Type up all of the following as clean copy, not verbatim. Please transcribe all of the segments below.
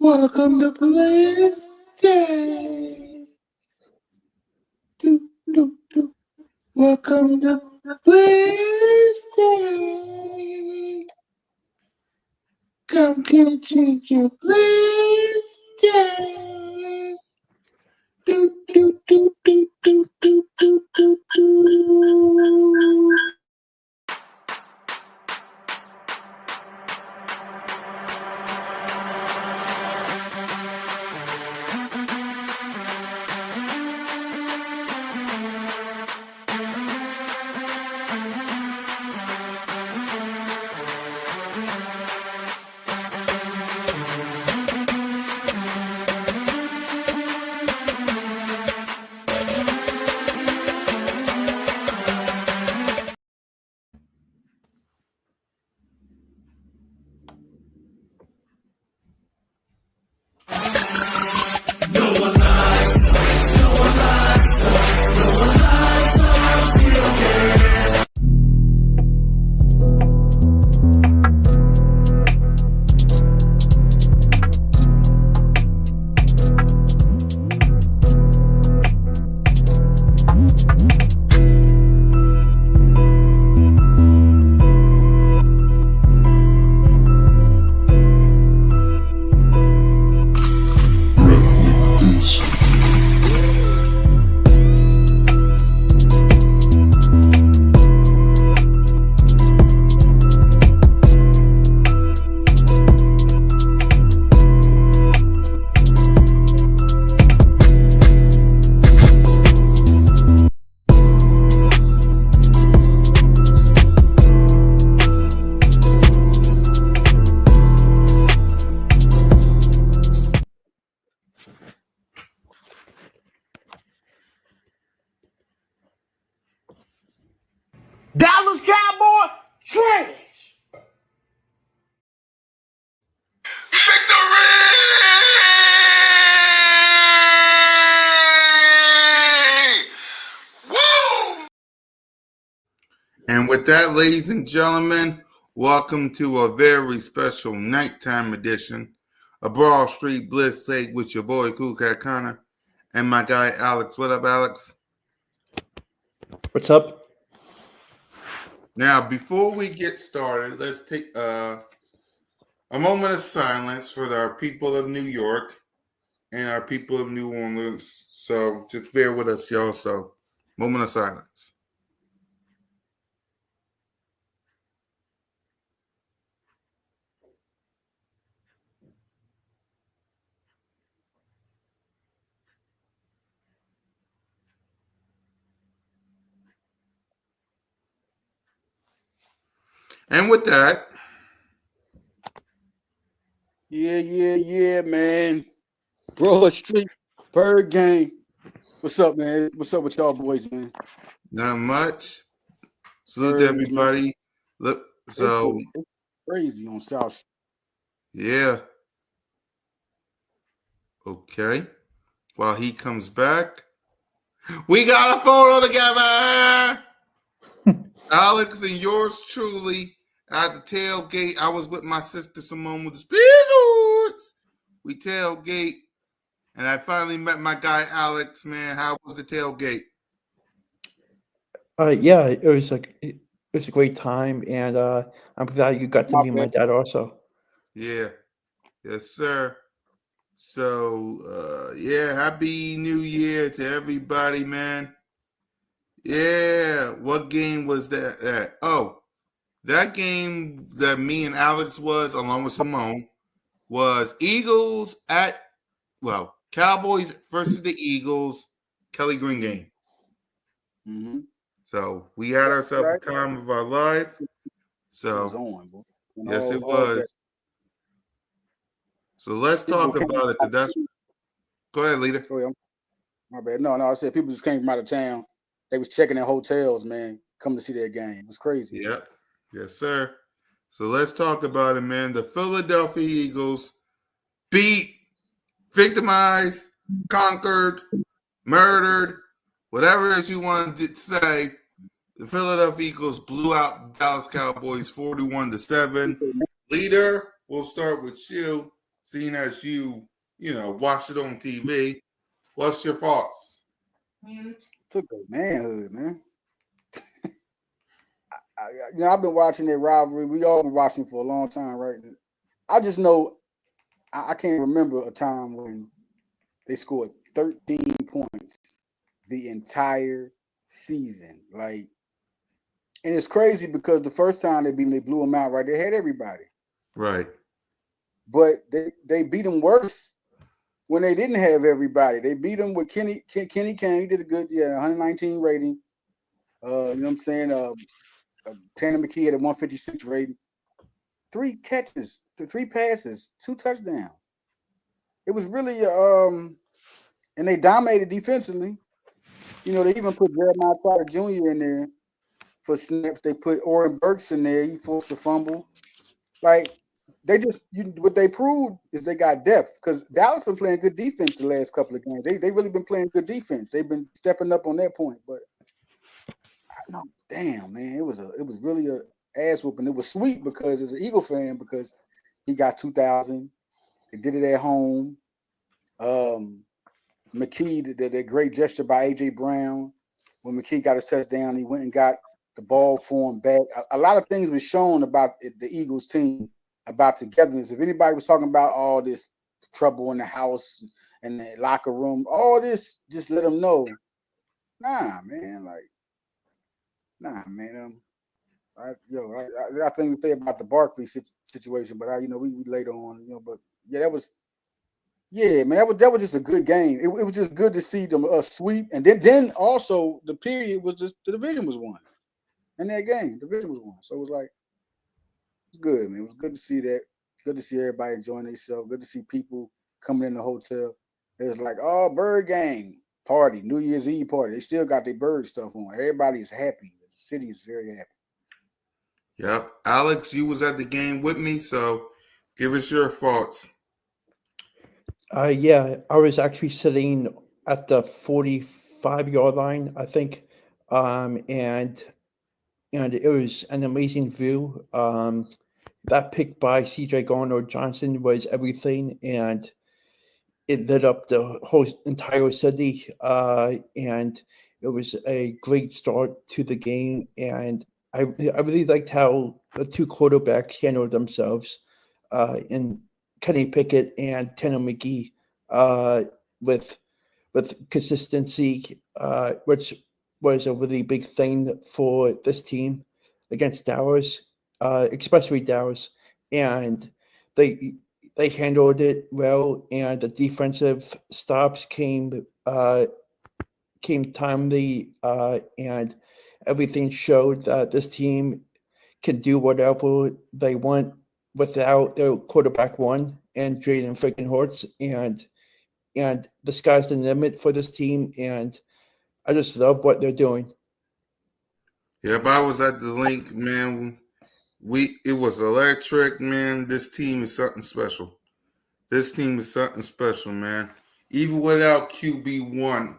Welcome to Blitz Day. Welcome to Blitz Day. Come get your Blitz Day. Dallas Cowboy trash. Victory! Woo! And with that, ladies and gentlemen, welcome to a very special nighttime edition of Broad Street Blitz Day with your boy Cool Cat Connor and my guy Alex. What up, Alex? What's up? Now, before we get started, let's take a moment of silence for our people of New York and our people of New Orleans. So just bear with us, y'all. So, moment of silence. And with that, Yeah, man. Broad Street, Bird Gang. What's up, man? What's up with y'all boys, man? not much. Salute to everybody. Look, so it's crazy on South Street. Yeah. Okay. While he comes back, we got a photo together. Alex and yours truly at the tailgate. I was with my sister Simone with the Speedwoods. We tailgate, and I finally met my guy Alex. Man, how was the tailgate? Yeah, it was a great time, and I'm glad you got to meet my dad also. Yeah. Yes, sir. So, yeah, happy New Year to everybody, man. Yeah, what game was that? Oh, that game that me and Alex was, along with Simone, was Eagles Cowboys versus the Eagles, Kelly Green game. Mm-hmm. So we had ourselves the time of our life. So, it was on, boy. yes, it was. So let's talk about it. Go ahead, leader. Oh, yeah. My bad. No, I said people just came from out of town. They was checking in hotels, man, coming to see their game. It was crazy. Yep. Yes, sir. So let's talk about it, man. The Philadelphia Eagles beat, victimized, conquered, murdered, whatever it is you want to say. The Philadelphia Eagles blew out Dallas Cowboys 41-7. Leader, we'll start with you. seeing as you watched it on TV. What's your thoughts? Took a manhood, man. I've been watching that rivalry. We all been watching for a long time, right? And I just know I can't remember a time when they scored 13 points the entire season. Like, and it's crazy because the first time they beat them, they blew them out, right? They had everybody. Right. But they beat them worse when they didn't have everybody. They beat them with Kenny Kane. He did a good, 119 rating. You know what I'm saying? Tanner McKee had a 156 rating. 3 catches, 3 passes, 2 touchdowns. It was really and they dominated defensively. They even put Jeremiah Trotter Jr. in there for snaps. They put Oren Burks in there. He forced a fumble. Like, they just what they proved is they got depth, because Dallas been playing good defense the last couple of games. They really been playing good defense. They've been stepping up on that point. But no, damn, man, it was really a ass whooping. It was sweet because as an Eagle fan, because he got 2,000. They did it at home. McKee did a great gesture by A.J. Brown. When McKee got his touchdown, he went and got the ball for him back. A lot of things were shown about the Eagles team, about togetherness. If anybody was talking about all this trouble in the house and the locker room, all this, just let them know. Nah, man. I got things to say about the Barkley situation, but we later on, but yeah, that was. Yeah, man, that was just a good game. It was just good to see them sweep, and then also the period was just the division was won, and that game the division was won. So it was like it's good, man. It was good to see that. Good to see everybody enjoying themselves. Good to see people coming in the hotel. It was like, oh, bird game party, New Year's Eve party. They still got their bird stuff on. Everybody is happy. The city is very happy. Yep. Alex, you was at the game with me, so give us your thoughts. Yeah, I was actually sitting at the 45-yard line, I think, and it was an amazing view. That pick by C.J. Garner-Johnson was everything, and it lit up the whole entire city, and it was a great start to the game. And I really liked how the two quarterbacks handled themselves, in Kenny Pickett and Tanner McGee, with consistency, which was a really big thing for this team against Dallas, especially Dallas, and they they handled it well, and the defensive stops came timely, and everything showed that this team can do whatever they want without their quarterback one and Jaden freaking Hurts, and the sky's the limit for this team, and I just love what they're doing. Yep, I was at the link, man. It was electric, man. This team is something special. This team is something special, man. Even without QB1,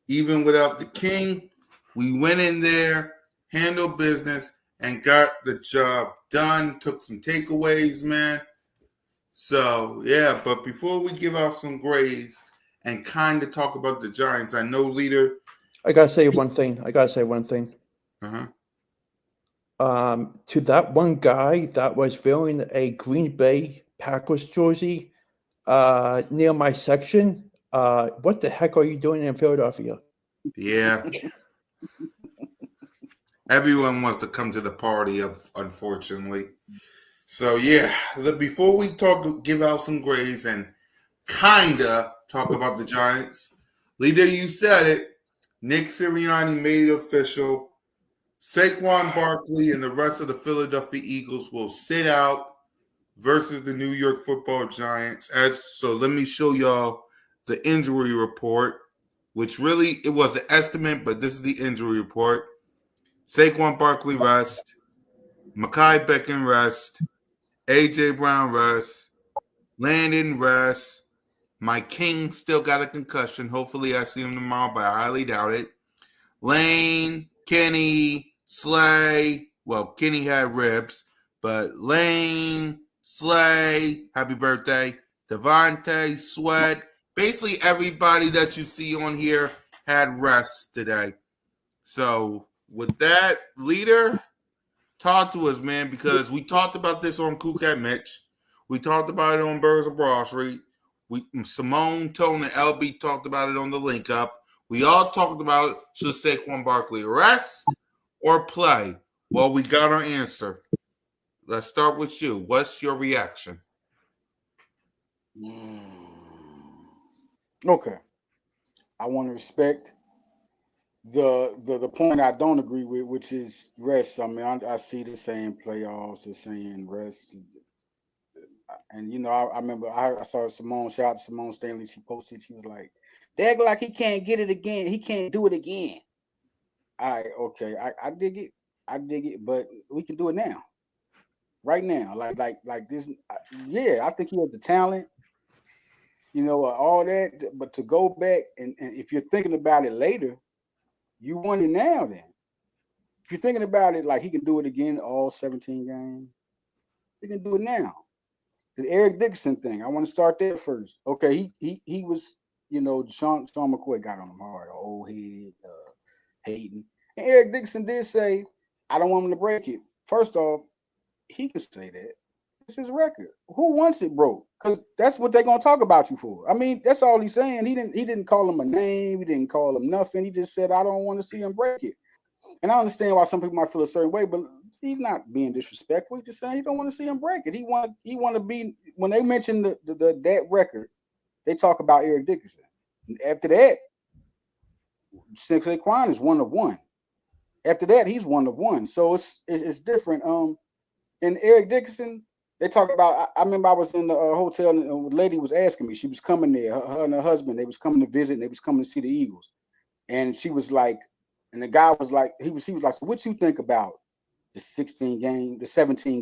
even without the King, we went in there, handled business, and got the job done. Took some takeaways, man. So, yeah, but before we give out some grades and kind of talk about the Giants, I know, leader. I gotta say one thing. Uh-huh. To that one guy that was wearing a Green Bay Packers jersey, near my section, what the heck are you doing in Philadelphia? Yeah. Everyone wants to come to the party, unfortunately. So, yeah, before we give out some grades and kind of talk about the Giants, leader, you said it. Nick Sirianni made it official. Saquon Barkley and the rest of the Philadelphia Eagles will sit out versus the New York Football Giants. So let me show y'all the injury report, which really, it was an estimate, but this is the injury report. Saquon Barkley rest. Mekhi Becton rest. A.J. Brown rest. Landon rest. Mike King still got a concussion. Hopefully I see him tomorrow, but I highly doubt it. Lane, Kenny, Slay. Well, Kenny had ribs, but Lane, Slay, happy birthday. Devontae, Sweat, basically everybody that you see on here had rest today. So with that, leader, talk to us, man, because we talked about this on Kukat Mitch. We talked about it on Burgers of Broad Street. Simone, Tone, and LB talked about it on the link up. We all talked about it. Should Saquon Barkley rest or play? Well, we got our answer. Let's start with you. What's your reaction? Okay. I want to respect the point I don't agree with, which is rest. I mean, I see the saying playoffs, the saying rest, and I remember I saw Simone. Shout out to Simone Stanley. She posted. She was like, "They act like he can't get it again. He can't do it again." All right, okay, I dig it. I dig it, but we can do it now, right now. Like this. Yeah, I think he has the talent. All that. But to go back and if you're thinking about it later, you want it now. Then, if you're thinking about it, like he can do it again, all 17 games, he can do it now. The Eric Dickerson thing, I want to start there first. Okay, he was, Sean McCoy got on him hard, old head, hating. And Eric Dickerson did say, I don't want him to break it. First off, he can say that. It's his record. Who wants it broke? Because that's what they're gonna talk about you for. I mean, that's all he's saying. He didn't call him a name, he didn't call him nothing. He just said, I don't want to see him break it. And I understand why some people might feel a certain way, but he's not being disrespectful. He's just saying he don't want to see him break it. He want to be, when they mention that record, they talk about Eric Dickerson. After that, Saquon is one of one. After that, he's one of one. So it's different. And Eric Dickerson, they talk about. I remember I was in the hotel and a lady was asking me. She was coming there. Her and her husband. They was coming to visit. And they was coming to see the Eagles. And she was like, and the guy was like, he was like, so what you think about the 17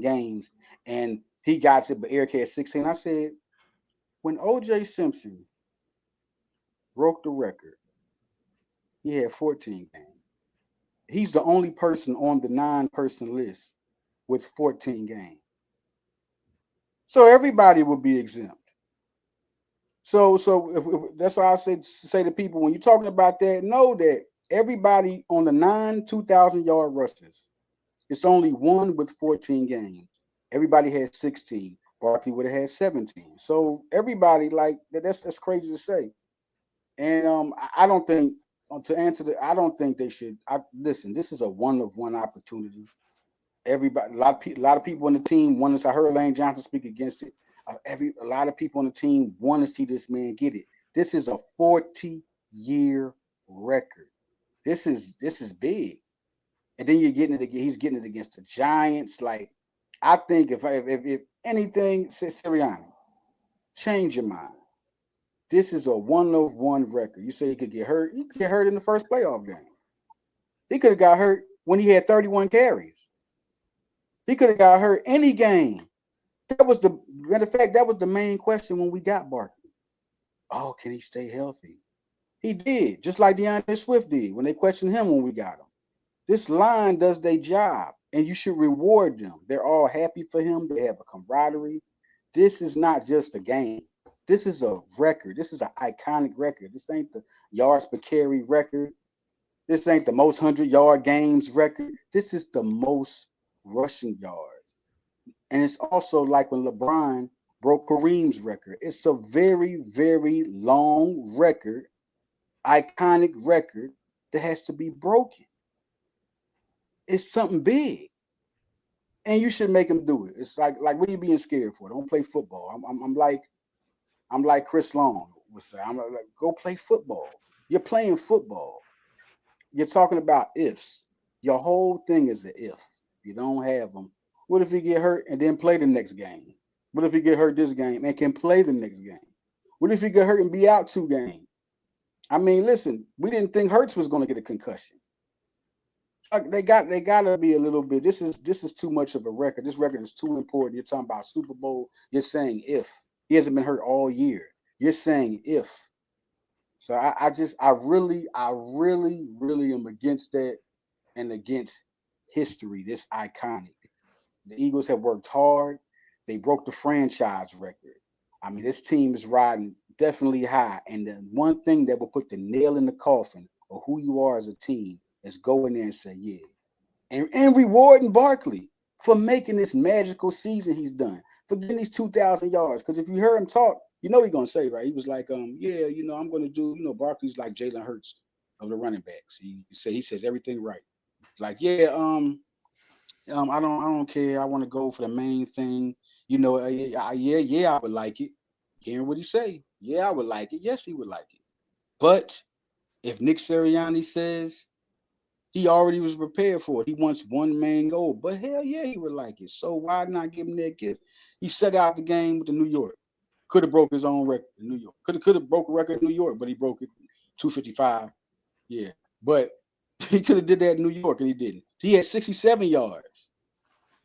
games? And he got it, but Eric had 16. I said, when OJ Simpson broke the record, he had 14 games. He's the only person on the 9-person list with 14 games. So everybody will be exempt. So if that's why I say to people, when you're talking about that, know that everybody on the 2,000-yard rushers, it's only one with 14 games. Everybody had 16. Barkley would have had 17. So everybody, like that's crazy to say. And I don't think, to answer that, I don't think they should. Listen, this is a one-of-one opportunity. Everybody, a lot of people on the team want to. I heard Lane Johnson speak against it. A lot of people on the team want to see this man get it. This is a 40-year record. This is big. And then you're getting it again. He's getting it against the Giants. Like, I think if anything, Sirianni, change your mind. This is a one-of-one record. You say he could get hurt. He could get hurt in the first playoff game. He could have got hurt when he had 31 carries. He could have got hurt any game. That was the matter of fact. That was the main question when we got Barkley. Oh, can he stay healthy? He did, just like DeAndre Swift did when they questioned him when we got him. This line does their job, and you should reward them. They're all happy for him. They have a camaraderie. This is not just a game. This is a record. This is an iconic record. This ain't the yards per carry record. This ain't the most 100-yard games record. This is the most rushing yards. And it's also like when LeBron broke Kareem's record. It's a very, very long record, iconic record that has to be broken. It's something big. And you should make him do it. It's like what are you being scared for? Don't play football. I'm like Chris Long would say. I'm like, go play football. You're playing football. You're talking about ifs. Your whole thing is an if. You don't have them. What if he get hurt and then play the next game? What if he get hurt this game and can play the next game? What if he get hurt and be out 2 games? I mean, listen, we didn't think Hurts was going to get a concussion. They got to be a little bit. This is too much of a record. This record is too important. You're talking about Super Bowl. You're saying if he hasn't been hurt all year. You're saying if. So I really am against that and against history. This iconic. The Eagles have worked hard. They broke the franchise record. I mean, this team is riding definitely high. And the one thing that will put the nail in the coffin of who you are as a team is go in there and say, yeah. And rewarding Barkley for making this magical season he's done, for getting these 2,000 yards. Because if you heard him talk, you know what he's going to say, right? He was like, yeah, I'm going to do, Barkley's like Jalen Hurts of the running backs. He says everything right. Like, yeah, I don't care. I want to go for the main thing. Yeah, I would like it. Hearing what he say, yeah, I would like it. Yes, he would like it. But if Nick Sirianni says he already was prepared for it, he wants one main goal. But hell yeah, he would like it. So why not give him that gift? He set out the game with the New York. Could have broke his own record in New York. Could have broke a record in New York, but he broke it 255. Yeah, but he could have did that in New York and he didn't. He had 67 yards.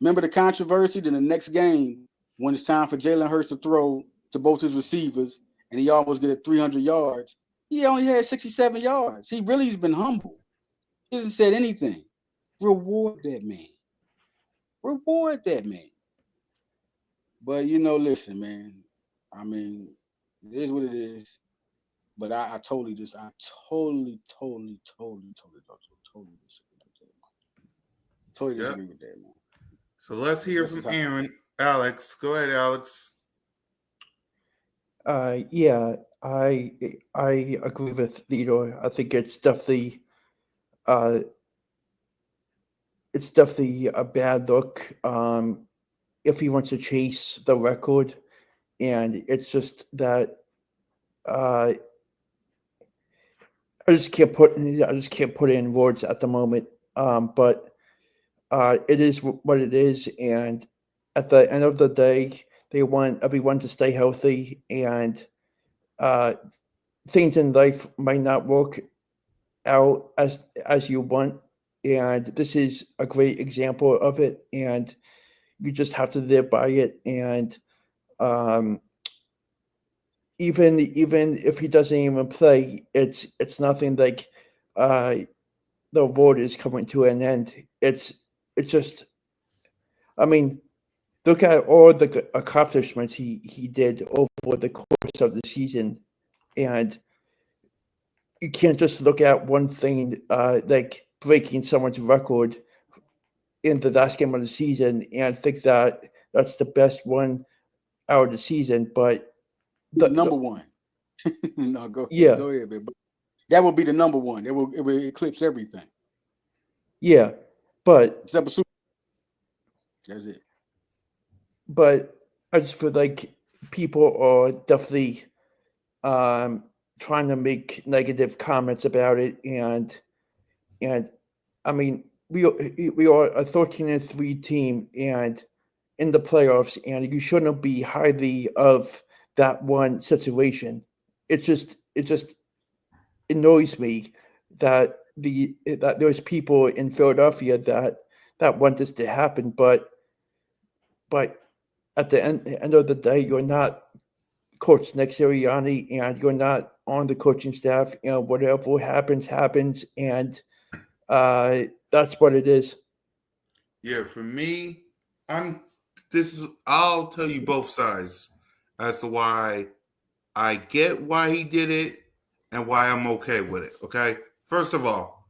Remember the controversy? Then the next game, when it's time for Jalen Hurts to throw to both his receivers, and he almost get 300 yards, he only had 67 yards. He really has been humble. He hasn't said anything. Reward that man. Reward that man. But listen, man. I mean, it is what it is. But I totally disagree with that. Totally Yep. disagree with that, man. So let's hear from Aaron. Alex, go ahead, Alex. Yeah, I agree with Theodore. I think it's definitely a bad look if he wants to chase the record, and it's just that I just can't put it in words at the moment. But it is what it is, and at the end of the day, they want everyone to stay healthy, and things in life might not work out as you want, and this is a great example of it, and you just have to live by it. And um, even if he doesn't even play, it's nothing like uh, the world is coming to an end. It's just, I mean, look at all the accomplishments he did over the course of the season, and you can't just look at one thing like breaking someone's record in the last game of the season and think that that's the best one out of the season. But The number one. No, go yeah, ahead, man. But that will be the number one. It will eclipse everything. yeah, but Except for Super. That's it. but I just feel like people are definitely trying to make negative comments about it, and I mean we are a 13-3 team and in the playoffs, and you shouldn't be highly of that one situation. It just annoys me that there's people in Philadelphia that want this to happen, but at the end of the day, you're not Coach Nick Sirianni, and you're not on the coaching staff. Whatever happens, and that's what it is. Yeah, for me, I'll tell you both sides as to why I get why he did it and why I'm okay with it. Okay, first of all,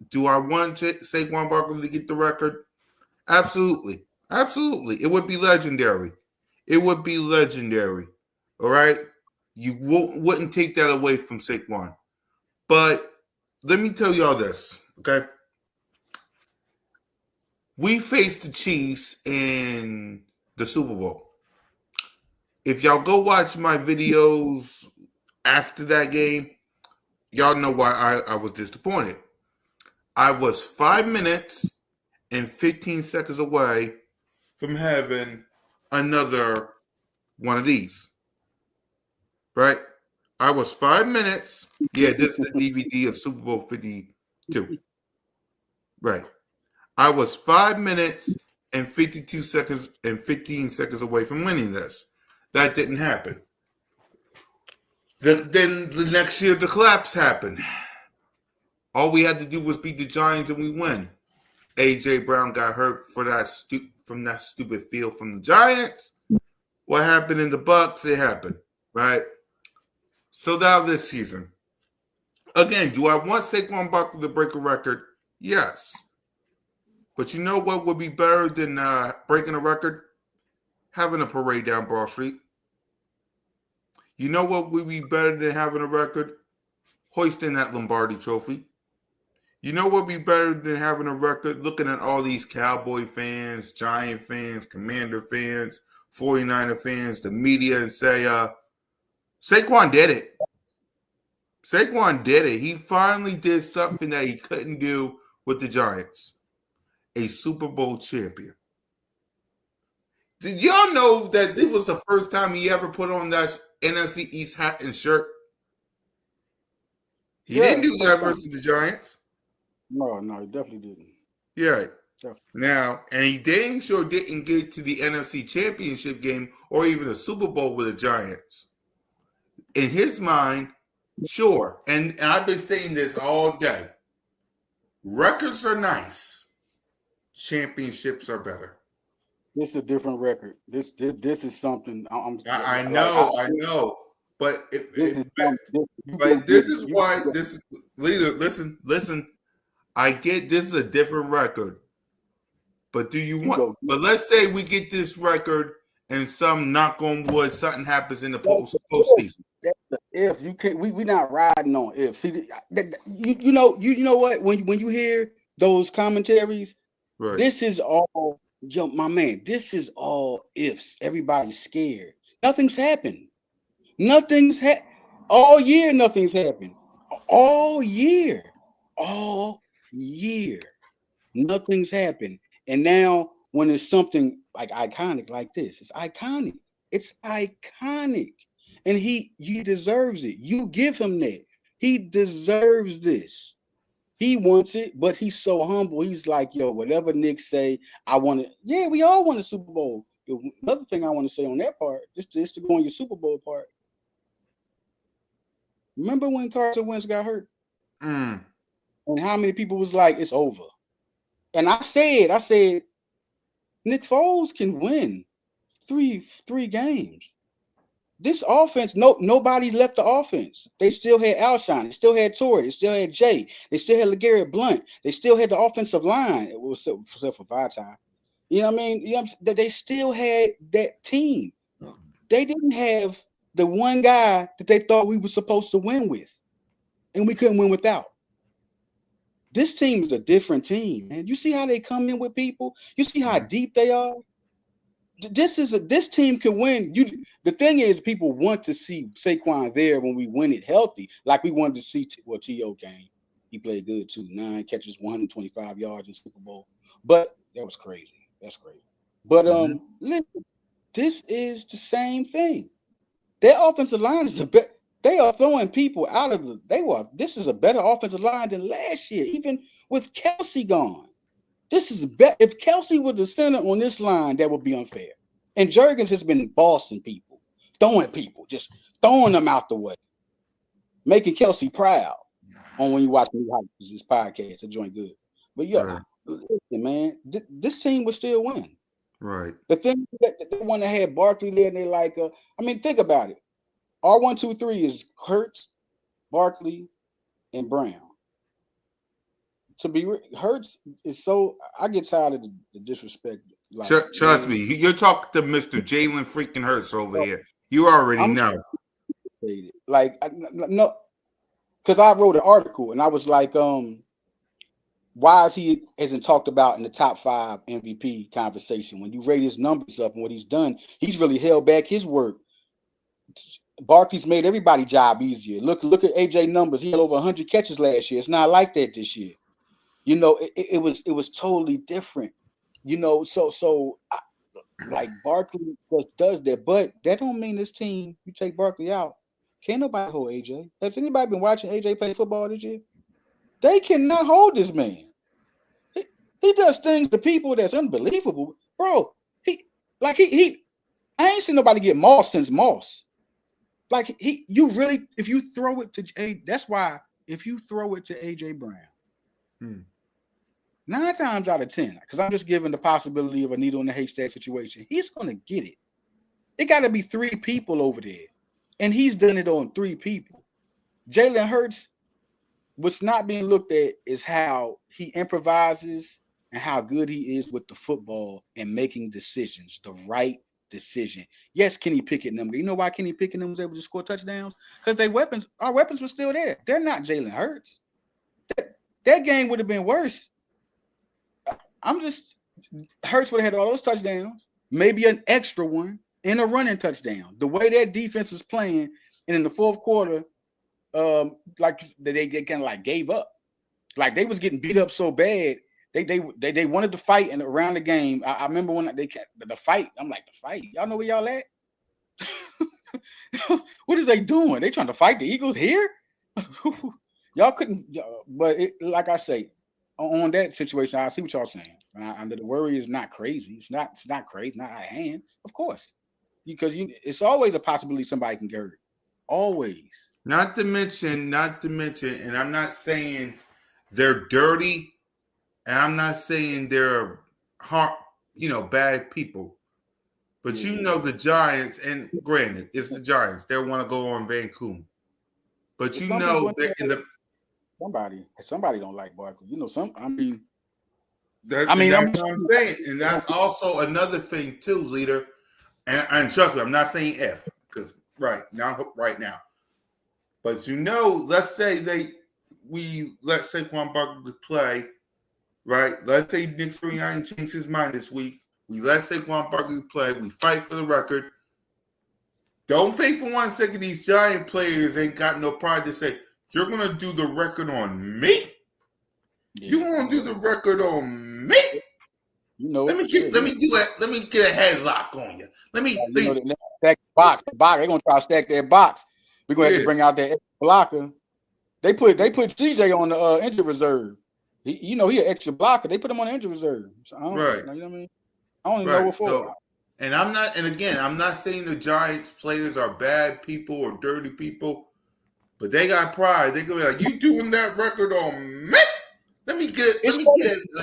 do I want Saquon Barkley to get the record? Absolutely, absolutely. It would be legendary. It would be legendary. All right, you wouldn't take that away from Saquon. But let me tell y'all this, okay? We faced the Chiefs in the Super Bowl. If y'all go watch my videos after that game, y'all know why I was disappointed. I was 5 minutes and 15 seconds away from having another one of these. Right? I was 5 minutes. Yeah, this is the DVD of Super Bowl 52. Right. I was 5 minutes and 52 seconds and 15 seconds away from winning this. That didn't happen. Then the next year, the collapse happened. All we had to do was beat the Giants and we win. A.J. Brown got hurt from that stupid field from the Giants. What happened in the Bucks, it happened, right? So now this season. Again, do I want Saquon Barkley to break a record? Yes. But you know what would be better than breaking a record? Having a parade down Broad Street. You know what would be better than having a record? Hoisting that Lombardi trophy. You know what would be better than having a record? Looking at all these Cowboy fans, Giant fans, Commander fans, 49er fans, the media, and say, Saquon did it. Saquon did it. He finally did something that he couldn't do with the Giants. A Super Bowl champion. Did y'all know that this was the first time he ever put on that NFC East hat and shirt? He didn't do that versus the Giants. No, he definitely didn't. Yeah. Definitely. Now, and he dang sure didn't get to the NFC Championship game or even a Super Bowl with the Giants. In his mind, sure. And I've been saying this all day. Records are nice. Championships are better. This is a different record. This is something. I know. But this is why this is leader. Listen. I get this is a different record, but do you want? But let's say we get this record and some knock on wood, something happens in the postseason. If you can't, we not riding on if. See, you know what? When you hear those commentaries, right. This is all, my man. This is all ifs. Everybody's scared. Nothing's happened. All year. Nothing's happened. All year. Nothing's happened. And now when it's something like iconic like this, it's iconic. And he deserves it. You give him that. He deserves this. He wants it, but he's so humble. He's like, yo, whatever Nick say, I want it. Yeah, we all want a Super Bowl. Another thing I want to say on that part, just to go on your Super Bowl part. Remember when Carson Wentz got hurt? And how many people was like, it's over. And I said, Nick Foles can win three games. This offense, nobody left the offense. They still had Alshon. They still had Torrey. They still had Jay. They still had LeGarrette Blount. They still had the offensive line. It was except for Vitae. You know what I mean? That they still had that team. They didn't have the one guy that they thought we were supposed to win with, and we couldn't win without. This team is a different team, man. You see how they come in with people? You see how deep they are? This team can win. The thing is, people want to see Saquon there when we win it healthy, like we wanted to see. T.O. came. He played good too. 9 catches, 125 yards in Super Bowl. But that was crazy. That's crazy. But listen, this is the same thing. Their offensive line is the best. They are throwing people out of the. This is a better offensive line than last year, even with Kelsey gone. This is better. If Kelsey was the center on this line, that would be unfair. And Jurgens has been bossing people, just throwing them out the way, making Kelsey proud. On when you watch this podcast, it's joint good. But yeah, listen, man, this team would still win. Right. The thing that they want to have Barkley there, and they like, think about it. Our 1, 2, 3 is Hurts, Barkley, and Brown. To be Hurts is so, I get tired of the disrespect. Like, trust me, you're talking to Mr. Jalen freaking Hurts over here. You already know. Like, no, because I wrote an article and I was like, why is he isn't talked about in the top 5 MVP conversation? When you rate his numbers up and what he's done, he's really held back his work. Barkley's made everybody's job easier. Look at AJ numbers. He had over 100 catches last year. It's not like that this year. You know, it was totally different. You know, like Barkley just does that, but that don't mean this team. You take Barkley out, can't nobody hold AJ. Has anybody been watching AJ play football this year? They cannot hold this man. He does things to people that's unbelievable, bro. He I ain't seen nobody get Moss since Moss. Like if you throw it to that's why if you throw it to AJ Brown. 9 times out of 10, because I'm just giving the possibility of a needle in the haystack situation, he's going to get it. It got to be 3 people over there, and he's done it on 3 people. Jalen Hurts, what's not being looked at is how he improvises and how good he is with the football and making decisions, the right decision. Yes, Kenny Pickett and them. You know why Kenny Pickett and them was able to score touchdowns? Because our weapons were still there. They're not Jalen Hurts. That game would have been worse. Hurts would have had all those touchdowns, maybe an extra one, and a running touchdown. The way that defense was playing, and in the fourth quarter, like they kind of like gave up. Like they was getting beat up so bad. They wanted to fight and around the game. I remember when the fight. I'm like, the fight. Y'all know where y'all at? What is they doing? They trying to fight the Eagles here? Y'all couldn't. But like I say, on that situation, I see what y'all saying. The worry is not crazy. It's not crazy. It's not out of hand. Of course, because it's always a possibility somebody can get hurt. Always. Not to mention, and I'm not saying they're dirty, and I'm not saying they're bad people. But the Giants, and granted, it's the Giants. They want to go on Vancouver. But somebody don't like Barkley. that's what I'm saying. And that's also another thing too, leader. And trust me, I'm not saying F, because right now. But let's say we let Saquon Barkley play, right? Let's say Nick Sirianni changed his mind this week. We let Saquon Barkley play. We fight for the record. Don't think for 1 second these Giant players ain't got no pride to say, you're going to do the record on me? Yeah. You're going to do the record on me? Let me get a headlock on you. Let me stack the box. They're going to try to stack that box. We're going to have to bring out that extra blocker. They put CJ on the injured reserve. He an extra blocker. They put him on the injured reserve. So I don't know what I mean? I don't even know what for. And I'm not saying the Giants players are bad people or dirty people, but they got pride. They're gonna be like, you doing that record on me? Let me get a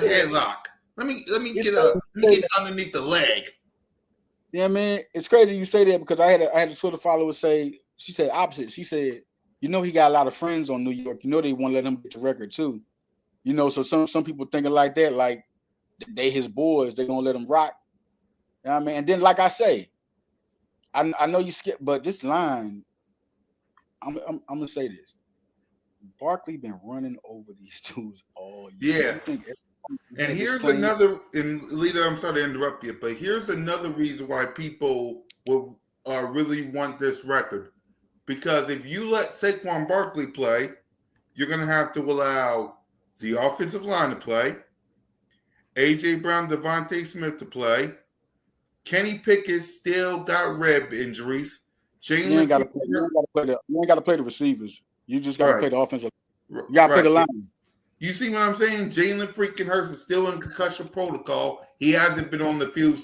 headlock. Let me get underneath the leg. Yeah, man, it's crazy you say that because I had a Twitter follower say, she said opposite. She said, he got a lot of friends on New York. They won't let him get the record too. So some people thinking like that, like they his boys, they gonna let him rock. You know what I mean? And then, like I say, I know you skip, but this line, I'm gonna say this: Barkley been running over these dudes all year. Yeah. And here's another. And Lita, I'm sorry to interrupt you, but here's another reason why people will really want this record, because if you let Saquon Barkley play, you're gonna have to allow the offensive line to play, A.J. Brown, Devontae Smith to play. Kenny Pickett still got rib injuries. You ain't got to play the receivers. You just got to play the offensive. You got to play the line. You see what I'm saying? Jalen freaking Hurts is still in concussion protocol. He hasn't been on the field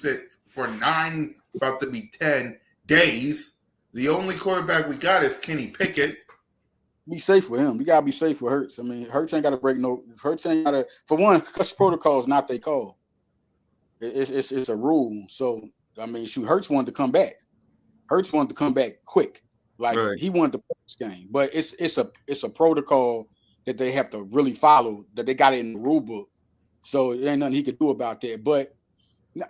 for 9, about to be 10 days. The only quarterback we got is Kenny Pickett. Be safe with him. You gotta be safe with Hurts. I mean, Hurts ain't got to break no. Hurts ain't got to. For one, concussion protocol is not they call. It's a rule. So I mean, Hurts wanted to come back. Hurts wanted to come back quick. Like he wanted to play this game. But it's a protocol that they have to really follow. That they got it in the rule book. So there ain't nothing he could do about that. But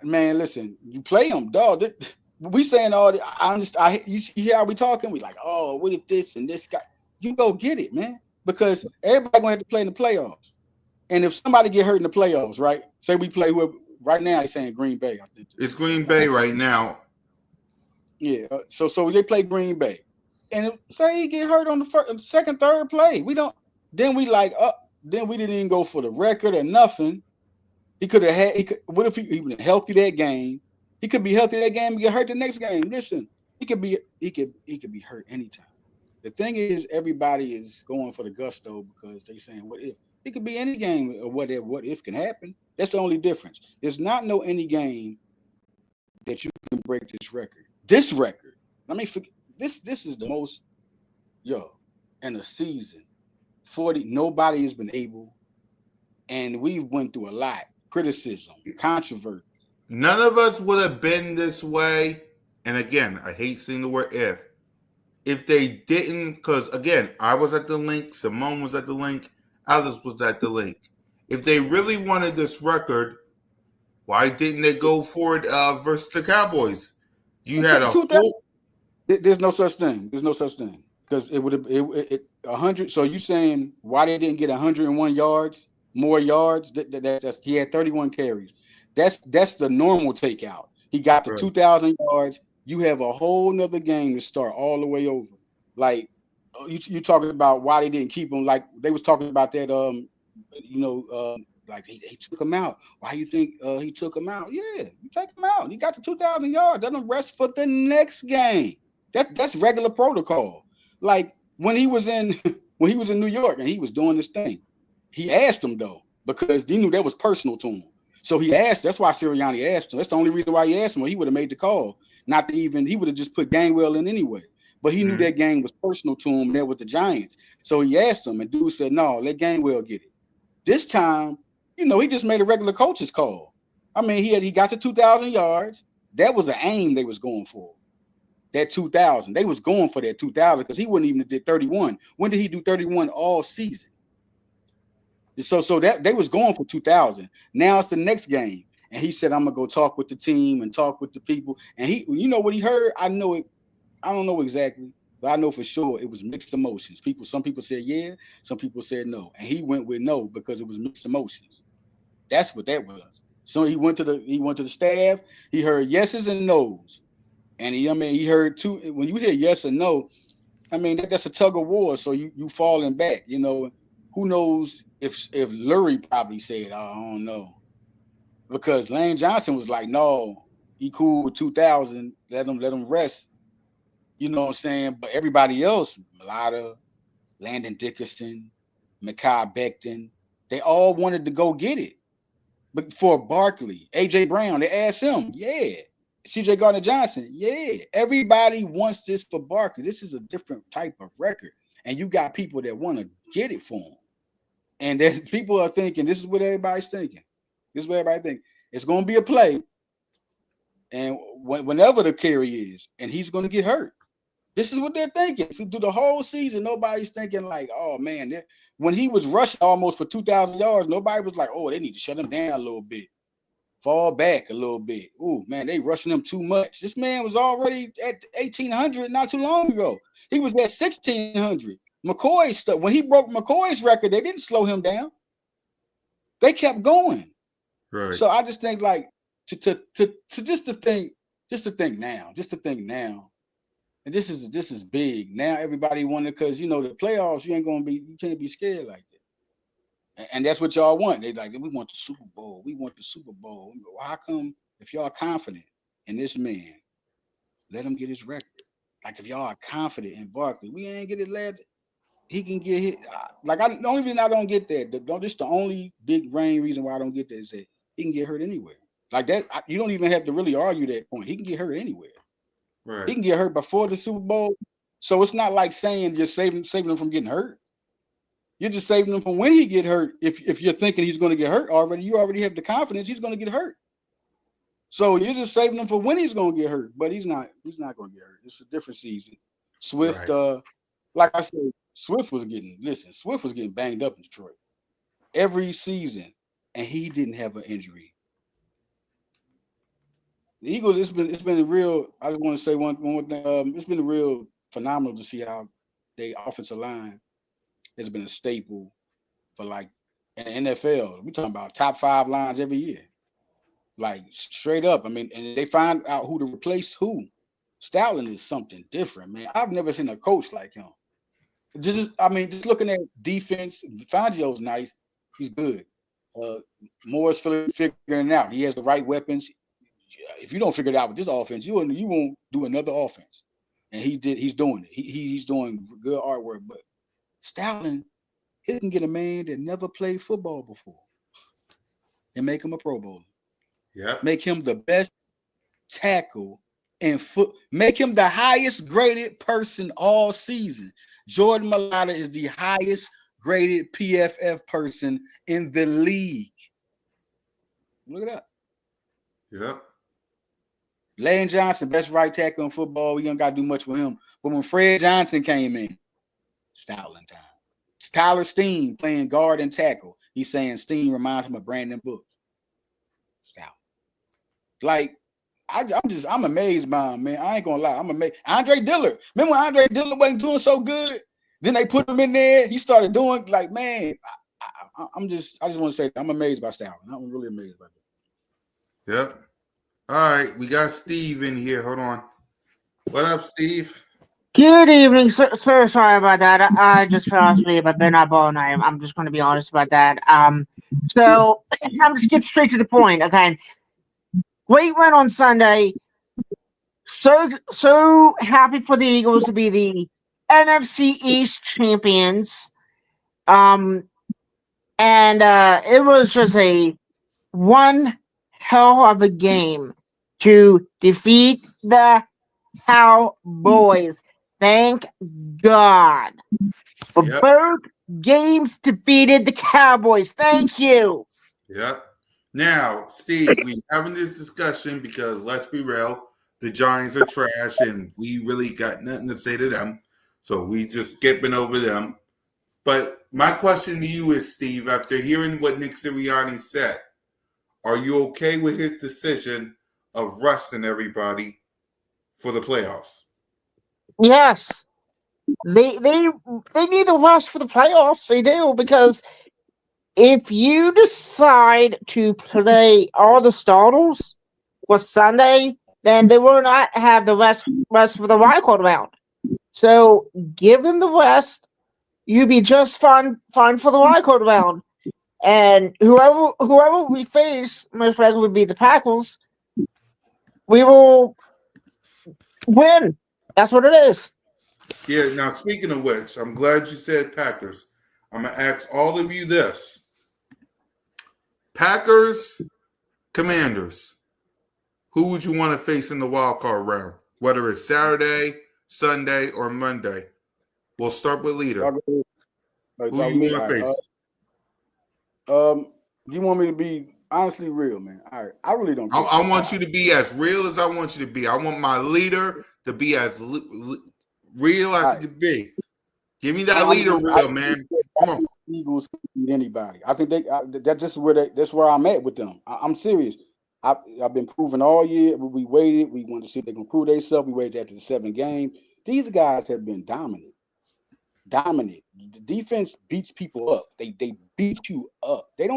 man, listen, you play him, dog. We saying all that. I understand. You hear how we talking? We like, oh, what if this and this guy? You go get it, man. Because everybody gonna have to play in the playoffs. And if somebody get hurt in the playoffs, right? Say we play whoever. Right now, they're saying Green Bay. I think it's Green Bay right now. Yeah. So they play Green Bay, and say he get hurt on the second, third play. We don't. Then we like Then we didn't even go for the record or nothing. He could have had. What if he been healthy that game? He could be healthy that game and get hurt the next game. Listen, he could be hurt anytime. The thing is, everybody is going for the gusto because they saying, what if? It could be any game or what if can happen. That's the only difference. There's not any game that you can break this record. This record, I mean, this is the most, in a season, 40, nobody has been able, and we went through a lot, criticism, controversy. None of us would have been this way and again, I hate seeing the word if they didn't, because again, I was at the link, Simone was at the link, Alice was at the link. If they really wanted this record, why didn't they go for it versus the Cowboys? You had a whole. There's no such thing. There's no such thing because it would have 100. So you saying why they didn't get 101 yards, more yards? That's he had 31 carries. That's the normal takeout. He got to Right. 2,000 yards. You have a whole nother game to start all the way over. Like you talking about why they didn't keep him. Like they was talking about that. Like he took him out. Why you think he took him out? Yeah, you take him out. He got to 2,000 yards. Let him rest for the next game. That's regular protocol. Like when he was in New York and he was doing this thing, he asked him though because he knew that was personal to him. So he asked. That's why Sirianni asked him. That's the only reason why he asked him. Or he would have made the call. Not to even he would have just put Gainwell in anyway. But he knew that game was personal to him. That with the Giants. So he asked him, and dude said, "No, let Gainwell get it." This time, he just made a regular coach's call. I mean, he got to 2,000 yards. That was an aim they was going for. That 2,000. They was going for that 2,000 because he wouldn't even did 31. When did he do 31 all season? So that they was going for 2,000. Now it's the next game. And he said, I'm gonna go talk with the team and talk with the people. And you know what he heard? I know it. I don't know exactly, but I know for sure it was mixed emotions. Some people said yeah, some people said no. And he went with no because it was mixed emotions. That's what that was. So he went to the staff, he heard yeses and nos. And he heard two. When you hear yes and no, I mean that's a tug of war. So you falling back. Who knows if Lurie probably said, oh, I don't know, because Lane Johnson was like, no, he cool with 2,000. Let him rest. You know what I'm saying? But everybody else, Mulata, Landon Dickerson, Mekhi Becton, they all wanted to go get it. But for Barkley, AJ Brown, they asked him, yeah. CJ Gardner Johnson, yeah. Everybody wants this for Barkley. This is a different type of record. And you got people that want to get it for him. And then people are thinking, this is what everybody's thinking. This is what everybody thinks. It's going to be a play. And whenever the carry is, and he's going to get hurt. This is what they're thinking. So through the whole season, nobody's thinking like, oh, man. When he was rushing almost for 2,000 yards, nobody was like, oh, they need to shut him down a little bit. Fall back a little bit. Ooh, man, they rushing him too much. This man was already at 1,800 not too long ago. He was at 1,600. McCoy's stuff. When he broke McCoy's record, they didn't slow him down. They kept going. Right. So I just think like just to think now. And this is big. Now everybody wanted because the playoffs, you can't be scared like that. And that's what y'all want. They like, we want the Super Bowl. We want the Super Bowl. Well, how come if y'all are confident in this man, let him get his record? Like if y'all are confident in Barkley, we ain't get it led. He can get hit. Like the only reason I don't get that, this the only big brain reason why I don't get that is that he can get hurt anywhere. Like that, you don't even have to really argue that point. He can get hurt anywhere. Right. He can get hurt before the Super Bowl. So it's not like saying you're saving him from getting hurt. You're just saving him from when he get hurt. If you're thinking he's going to get hurt already, you already have the confidence he's going to get hurt. So you're just saving him for when he's going to get hurt. But he's not going to get hurt. It's a different season. Swift, Right. like I said, Swift was getting banged up in Detroit every season, and he didn't have an injury. The Eagles, it's been a real. I just want to say one more thing. It's been real phenomenal to see how their offensive line has been a staple for like in the NFL. We're talking about top 5 lines every year, like straight up. I mean, and they find out who to replace who. Stalin is something different, man. I've never seen a coach like him. Just looking at defense, Fangio's nice. He's good. Moore's figuring it out. He has the right weapons. If you don't figure it out with this offense, you won't do another offense. And he's doing it. He's doing good artwork. But Stalin, he can get a man that never played football before and make him a Pro Bowler. Yep. Make him the best tackle in foot. Make him the highest graded person all season. Jordan Mailata is the highest graded PFF person in the league. Look it up. Yep. Lane Johnson, best right tackle in football. We don't got to do much with him. But when Fred Johnson came in, Stoutland time. It's Tyler Steen playing guard and tackle. He's saying Steen reminds him of Brandon Brooks. Stout. Like, I'm amazed by him, man. I ain't gonna lie. I'm amazed. Andre Dillard. Remember when Andre Dillard wasn't doing so good? Then they put him in there. He started doing like, man. I just want to say I'm amazed by Stout. I'm really amazed by that. Yep. All right, we got Steve in here. Hold on. What up, Steve? Good evening, sir. Sorry about that. I just fell asleep. I've been up all night. I'm just going to be honest about that. So I'm just get straight to the point. Okay, great win on Sunday. So happy for the Eagles to be the NFC East champions. And it was just a one hell of a game to defeat the Cowboys. Thank God. For both games defeated the Cowboys. Thank you. Yep. Now, Steve, we having this discussion because let's be real, the Giants are trash and we really got nothing to say to them. So we just skipping over them. But my question to you is, Steve, after hearing what Nick Sirianni said, are you okay with his decision of resting everybody for the playoffs? Yes. They need the rest for the playoffs. They do, because if you decide to play all the starters for Sunday, then they will not have the rest for the wild card round. So give them the rest. You'll be just fine for the wild card round. And whoever we face, most likely would be the Packers. We will win. That's what it is. Yeah, now speaking of which, I'm glad you said Packers. I'm going to ask all of you this. Packers, Commanders, who would you want to face in the wild card round? Whether it's Saturday, Sunday, or Monday? We'll start with leader. Who you want to face? You want me to be honestly real, man? All right, I really don't care. I want you to be as real as I want you to be. I want my leader to be as real as it could be. Give me that leader real, man. Come on. Eagles can beat anybody. I think that's where I'm at with them. I'm serious. I've been proving all year. We waited. We wanted to see if they can prove themselves. We waited after the 7th game. These guys have been dominant. The defense beats people up. They beat you up. They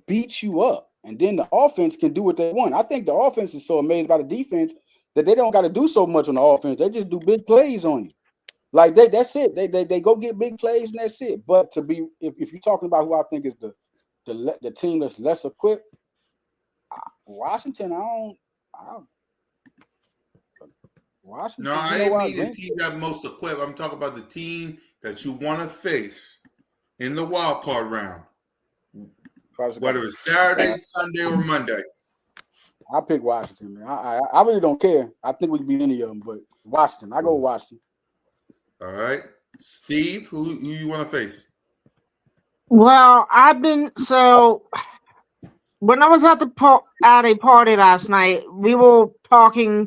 beat you up. And then the offense can do what they want. I think the offense is so amazed by the defense that they don't got to do so much on the offense. They just do big plays on you. Like that's it. They go get big plays and that's it. But to be if you're talking about who I think is the team that's less equipped, Washington. Washington. No, I didn't mean the team that most equipped. I'm talking about the team that you want to face in the wild card round. Whether it's Saturday, Sunday, or Monday. I pick Washington, man. I really don't care. I think we can beat any of them, but Washington. I go with Washington. All right. Steve, who you want to face? Well, when I was at a party last night, we were talking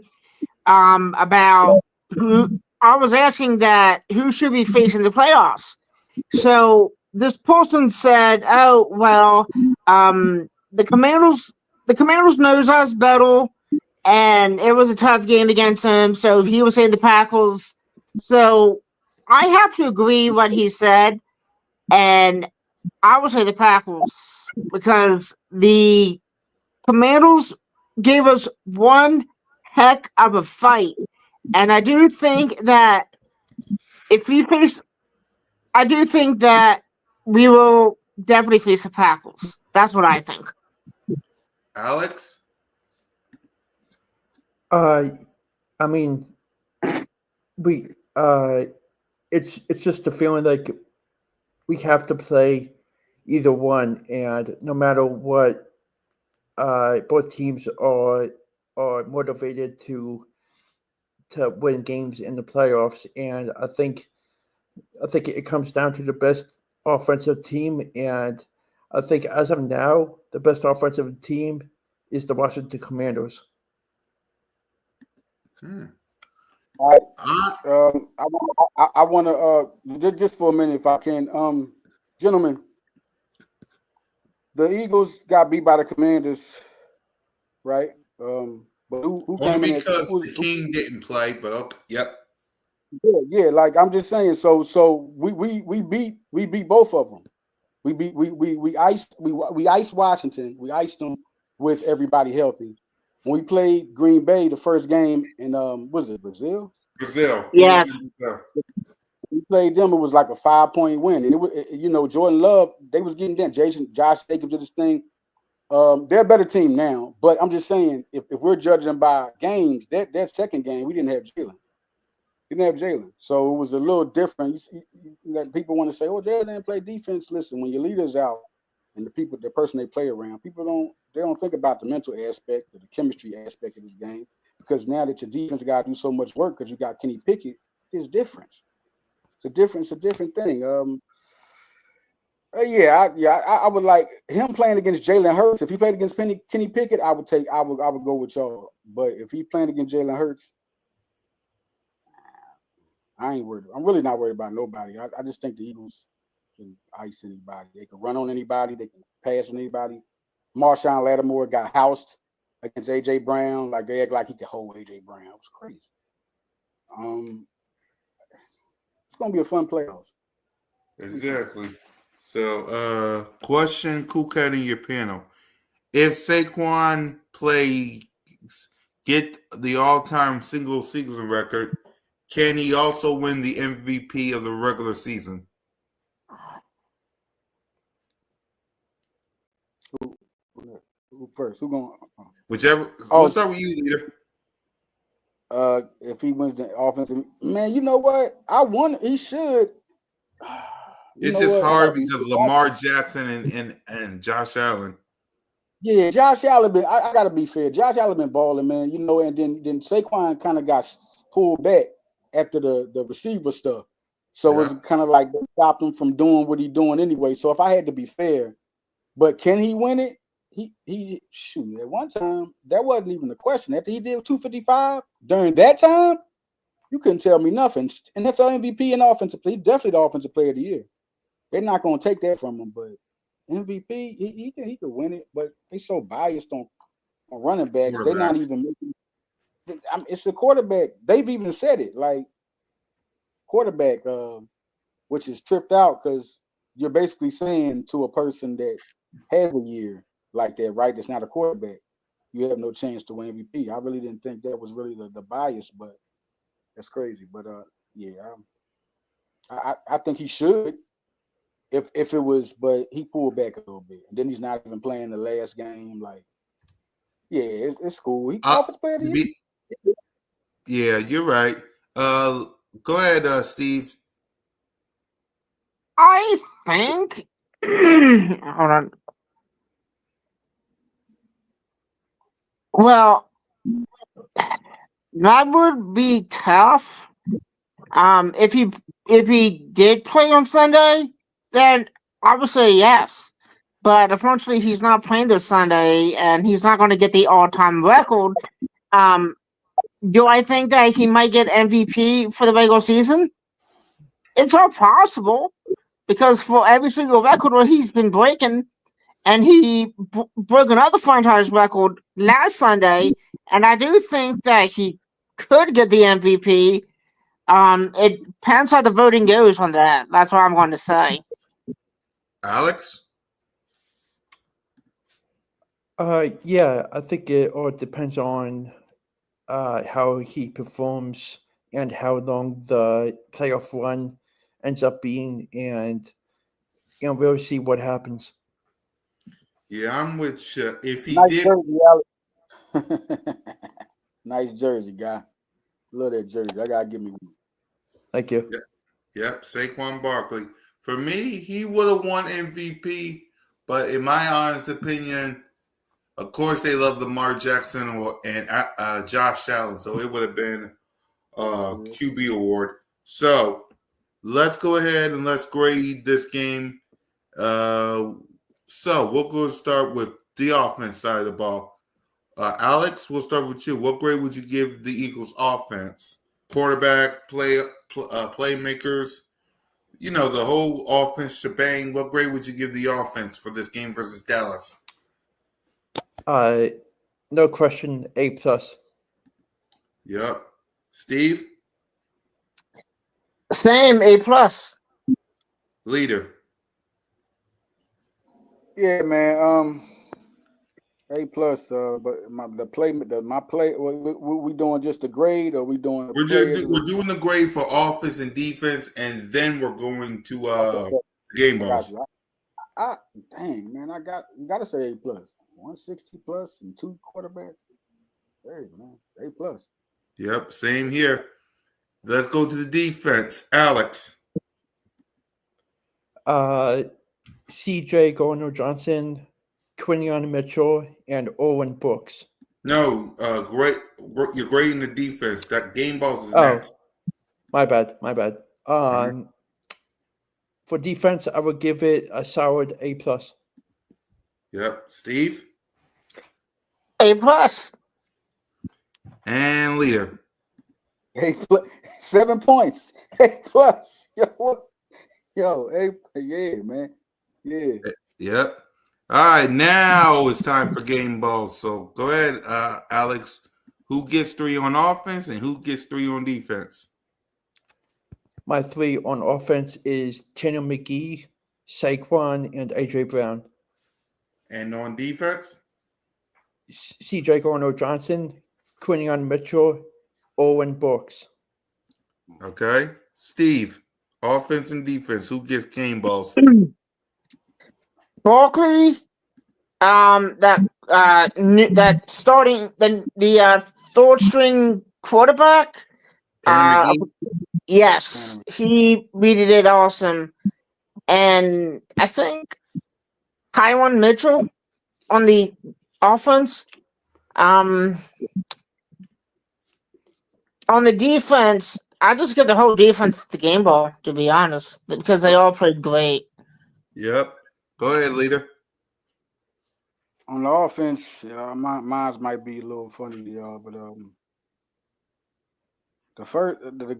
about who I was asking that who should be facing the playoffs. So this person said, "Oh well, the Commanders knows us better, and it was a tough game against them." So he was saying the Packers. So I have to agree what he said, and I would say the Packers because the Commanders gave us one heck of a fight, and I do think that we will definitely face the Packers. That's what I think. Alex? I mean, it's just a feeling like we have to play either one, and no matter what, both teams are motivated to win games in the playoffs, and I think it comes down to the best offensive team, and I think as of now, the best offensive team is the Washington Commanders. All right. Uh, I want to just for a minute, if I can, gentlemen. The Eagles got beat by the Commanders, right? But who only came in at because the King didn't play, but okay, yep. yeah, like I'm just saying. So we beat both of them. We iced Washington. We iced them with everybody healthy. When we played Green Bay the first game in was it Brazil? Brazil. It was Yes. in Brazil. We played them. It was like a 5-point win, and it was Jordan Love. They was getting down. Josh Jacobs did this thing. They're a better team now, but I'm just saying if we're judging by games, that second game we didn't have Jalen. Didn't have Jalen, so it was a little different. That people want to say, "Oh, Jalen didn't play defense." Listen, when your leader's out and the person they play around, they don't think about the mental aspect or the chemistry aspect of this game because now that your defense got to do so much work because you got Kenny Pickett, there's difference. It's a different thing. I would like him playing against Jalen Hurts. If he played against Kenny Pickett, I would go with y'all. But if he's playing against Jalen Hurts, I ain't worried. I'm really not worried about nobody. I just think the Eagles can ice anybody. They can run on anybody. They can pass on anybody. Marshawn Lattimore got housed against AJ Brown. Like they act like he could hold AJ Brown. It was crazy. It's gonna be a fun playoffs. Exactly. So, question, Cool Cat in your panel. If Saquon get the all-time single season record, can he also win the MVP of the regular season? Who first? Who going? Whichever. We'll start with you, leader. If he wins the offensive, man, you know what? He should. You It's know just what? I hard gotta be. because Lamar Jackson and Josh Allen. Yeah, Josh Allen been. I gotta be fair. Josh Allen been balling, man. And then Saquon kind of got pulled back after the receiver stuff. So it was Yeah. kind of like they stopped him from doing what he's doing anyway. So if I had to be fair, but can he win it? He shoot at one time that wasn't even a question. After he did 255 during that time, you couldn't tell me nothing. NFL MVP and offensive player, definitely the offensive player of the year. They're not going to take that from him, but MVP, he could win it. But they so biased on running backs. They're not even making. It's a quarterback. They've even said it like quarterback, which is tripped out because you're basically saying to a person that has a year like that, right? That's not a quarterback. You have no chance to win MVP. I really didn't think that was really the bias, but that's crazy. But yeah, I think he should. If it was, but he pulled back a little bit, and then he's not even playing the last game. Like, yeah, it's cool. He offensive player of the year. Yeah, you're right. Go ahead, Steve. I think. Hold on. Well, that would be tough. If he did play on Sunday, then I would say yes. But unfortunately, he's not playing this Sunday, and he's not going to get the all-time record. Do I think that he might get MVP for the regular season? It's all possible because for every single record where he's been breaking, and he broke another franchise record last Sunday, and I do think that he could get the MVP. It depends how the voting goes on that. That's what I'm going to say. Alex? Yeah, I think it all depends on how he performs and how long the playoff run ends up being, and we'll see what happens. Yeah, I'm with you. If he Nice did, jersey, Alex. Nice jersey, guy. Love that jersey. I gotta give me one. Thank you. yep, Saquon Barkley. For me, he would have won MVP, but in my honest opinion, of course, they love Lamar Jackson and Josh Allen, so it would have been a QB award. So let's go ahead and let's grade this game. So we'll go start with the offense side of the ball. Alex, we'll start with you. What grade would you give the Eagles' offense? Quarterback, playmakers, the whole offense shebang. What grade would you give the offense for this game versus Dallas? No question, A+. Yep. Steve, Same, A+. leader. Yeah, man. A+. But my play. We doing just the grade, or we doing the players? We're doing the grade for offense and defense, and then we're going to Okay, game I got balls. you. Dang, man, you gotta say A+. 160 plus and 2 quarterbacks. Hey, man, A+. Yep, same here. Let's go to the defense. Alex. CJ Gardner-Johnson, Quinion Mitchell, and Owen Brooks. No, great. You're grading the defense. That game balls is Oh, next. my bad. For defense, I would give it a solid A+. Yep. Steve A+. and leader. A+. 7 points. A+. Yo, yeah, man. Yeah. Yep. All right, now it's time for game balls. So go ahead, Alex. Who gets 3 on offense and who gets 3 on defense? My 3 on offense is Tanner McGee, Saquon, and AJ Brown. And on defense? CJ Gardner-Johnson, Quinion Mitchell, Owen Brooks. Okay. Steve, offense and defense. Who gets game balls? Barkley, that starting the third string quarterback. Tanner McGee? Yes, he really did awesome, and I think Tyron Mitchell on the offense. On the defense, I just give the whole defense the game ball, to be honest, because they all played great. Yep. Go ahead, leader. On the offense, mine might be a little funny, y'all, but the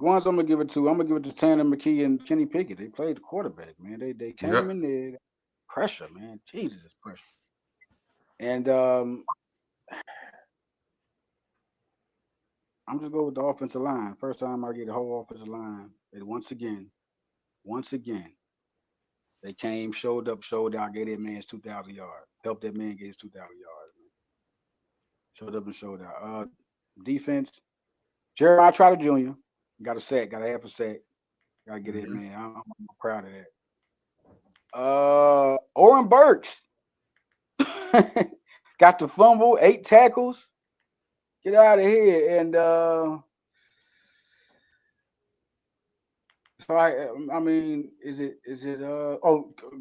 ones I'm gonna give it to Tanner McKee and Kenny Pickett. They played the quarterback, man. They came in there, pressure, man. Jesus, it's pressure. And I'm just going with the offensive line. First time I get the whole offensive line. And once again, they came, showed up, showed out, gave that man 2,000 yards. Helped that man get his 2,000 yards. Man. Showed up and showed out. Defense, Jeremiah Trotter Jr. got a sack, got a half a sack. Got to get it, man. I'm proud of that. Oren Burks got the fumble, 8 tackles. Get out of here. And I mean, is it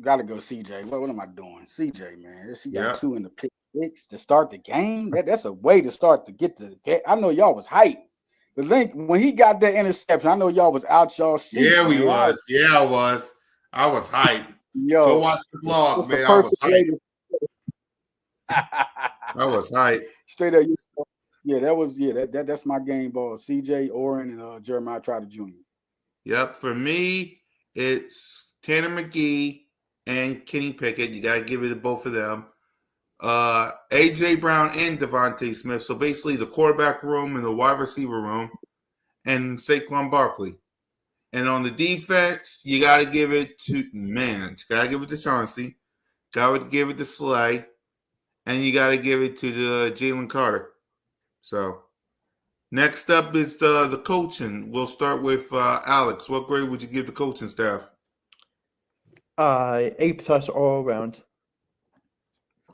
gotta go CJ. What am I doing? CJ, man. He got 2 in the pick 6 to start the game. That's a way to start to get the game. I know y'all was hyped. But when he got that interception, I know y'all was out y'all seat. Yeah, we man. was. I was. I was hyped. Yo, go watch the vlog, man. I was hyped. I was hyped. Straight up. Yeah, that's my game ball. CJ, Oren, and Jeremiah Trotter Jr. Yep. For me, it's Tanner McGee and Kenny Pickett. You gotta give it to both of them. AJ Brown and Devontae Smith. So basically the quarterback room and the wide receiver room, and Saquon Barkley. And on the defense, you gotta give it to Chauncey, gotta give it to Slay, and you gotta give it to Jalen Carter. So next up is the coaching. We'll start with Alex. What grade would you give the coaching staff? A+ all around.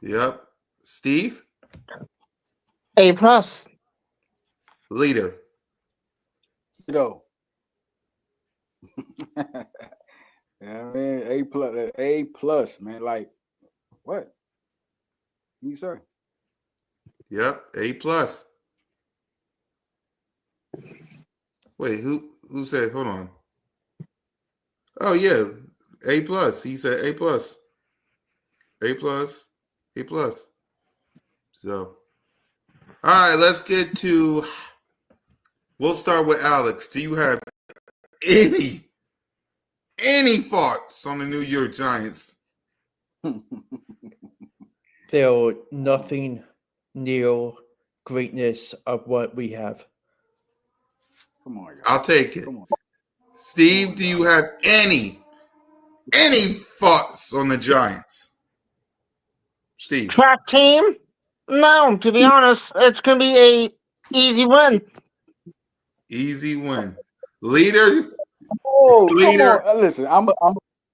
Yep. Steve? A+. Leader. Yo. Yeah, man, A+, man. Like, what? You say? Yep, A+. Wait, who said? Hold on. Oh yeah, A+. He said A+. A+. A+. So All right, let's get to. We'll start with Alex. Do you have any thoughts on the New York Giants? They're nothing near greatness of what we have. Come on, y'all. I'll take it. Come on. Steve, do you have any thoughts on the Giants? Steve. Trash team? No, to be honest, it's gonna be a easy win. Easy win. Leader. Oh, come Leader. on. Listen, I'm a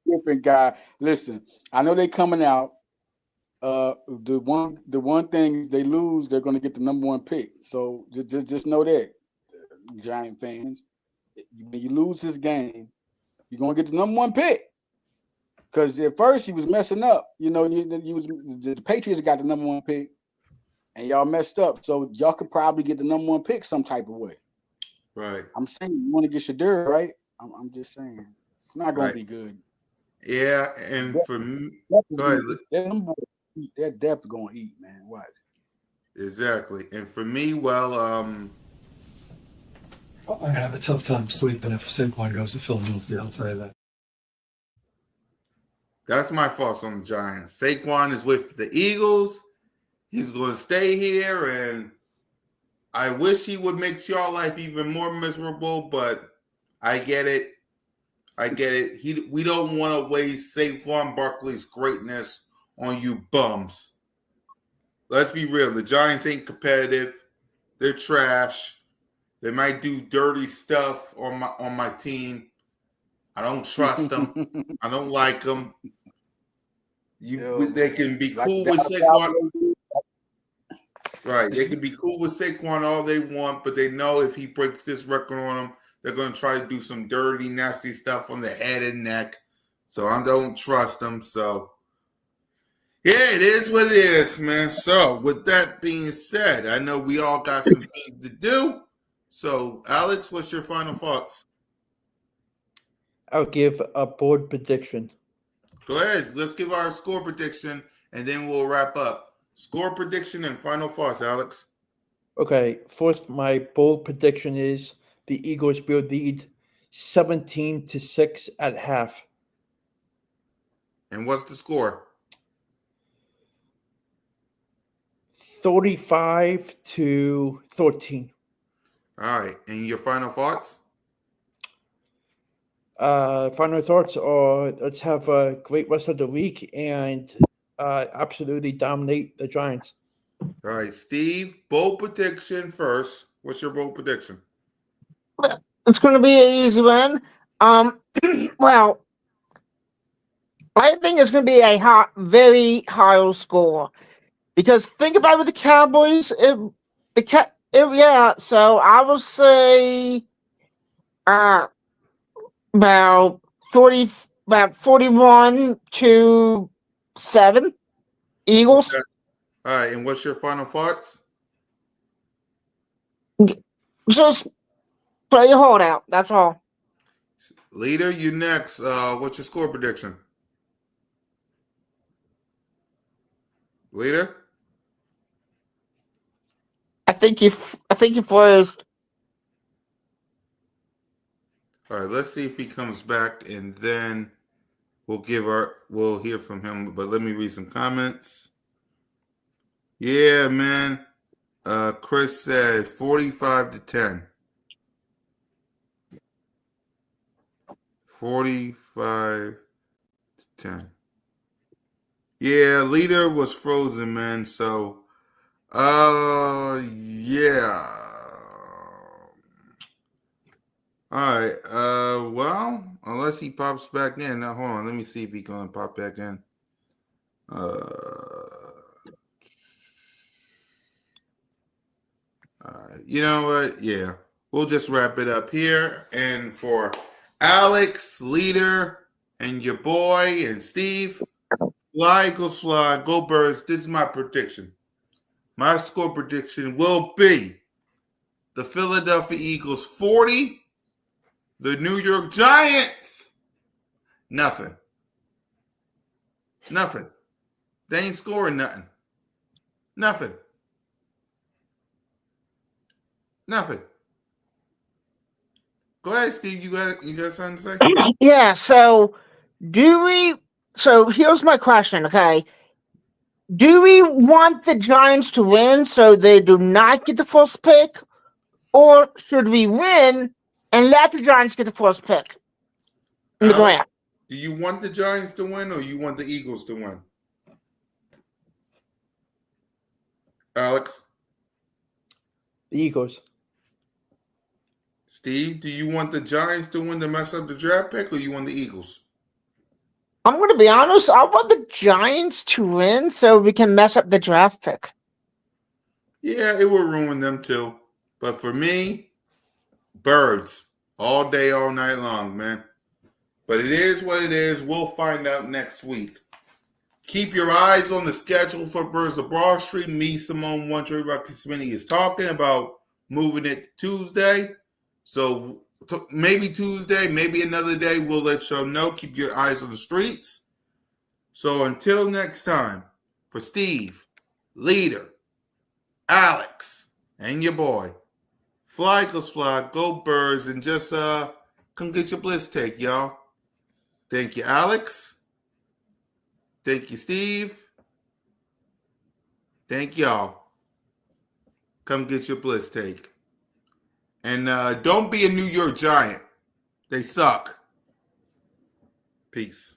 different guy. Listen, I know they coming out. The one thing is they lose, they're going to get the number 1 pick. So just know that, Giant fans, when you lose this game, you're going to get the number 1 pick. Because at first he was messing up. You know, the Patriots got the number 1 pick, and y'all messed up. So y'all could probably get the number 1 pick some type of way. Right. I'm saying you want to get Shadur, right? I'm just saying it's not going to be good. Yeah, and for me, they're definitely going to eat, man. Watch. Exactly. And for me, well, I'm gonna have a tough time sleeping if Saquon goes to Philadelphia. I'll tell you that. That's my thoughts on the Giants. Saquon is with the Eagles. He's going to stay here, and I wish he would make your life even more miserable, but I get it. We don't want to waste Saquon Barkley's greatness on you bums. Let's be real. The Giants ain't competitive. They're trash. They might do dirty stuff on my team. I don't trust them. I don't like them. They can be cool with Saquon. Right. They can be cool with Saquon all they want, but they know if he breaks this record on them, they're going to try to do some dirty, nasty stuff on the head and neck. So I don't trust them. So, yeah, it is what it is, man. So, with that being said, I know we all got some things to do. So, Alex, what's your final thoughts? I'll give a bold prediction. Go ahead. Let's give our score prediction, and then we'll wrap up. Score prediction and final thoughts, Alex. Okay, first, my bold prediction is the Eagles will lead 17-6 at half. And what's the score? 35-13. All right. And your final thoughts? Final thoughts are let's have a great rest of the week and absolutely dominate the Giants. All right, Steve, bold prediction first. What's your bold prediction? It's going to be an easy win. Well, I think it's going to be a very high score because think about it with the Cowboys. So I will say about 41-7 Eagles. Okay. All right, and what's your final thoughts? Just play your heart out. That's all. Leader, you next. What's your score prediction? Leader? I think you first. All right, let's see if he comes back, and then we'll hear from him. But let me read some comments. Yeah, man. Chris said 45-10. 45-10. Yeah, leader was frozen, man. So, yeah. All right. Well, unless he pops back in. Now, hold on. Let me see if he's gonna pop back in. You know what? Yeah, we'll just wrap it up here. And for Alex, leader, and your boy, and Steve, fly, Eagles, fly, go Birds. This is my prediction. My score prediction will be the Philadelphia Eagles 40, the New York Giants nothing. They ain't scoring nothing. Nothing. Go ahead, Steve. You got something to say? Yeah, so here's my question, okay? Do we want the Giants to win so they do not get the first pick? Or should we win and let the Giants get the first pick in the Alex, draft? do you want the Giants to win or you want the Eagles to win? Alex? The Eagles. Steve, do you want the Giants to win to mess up the draft pick or you want the Eagles? I'm going to be honest. I want the Giants to win so we can mess up the draft pick. Yeah, it will ruin them too. But for me, birds all day, all night long, man. But it is what it is. We'll find out next week. Keep your eyes on the schedule for Birds of Broad Street. Me, Simone, One Trade Rocky Smitty is talking about moving it to Tuesday. So maybe Tuesday, maybe another day. We'll let y'all know. Keep your eyes on the streets. So until next time, for Steve, Leader, Alex, and your boy, fly, goes fly, go Birds, and just come get your Blitz take, y'all. Thank you, Alex. Thank you, Steve. Thank y'all. Come get your Blitz take. And don't be a New York Giant. They suck. Peace.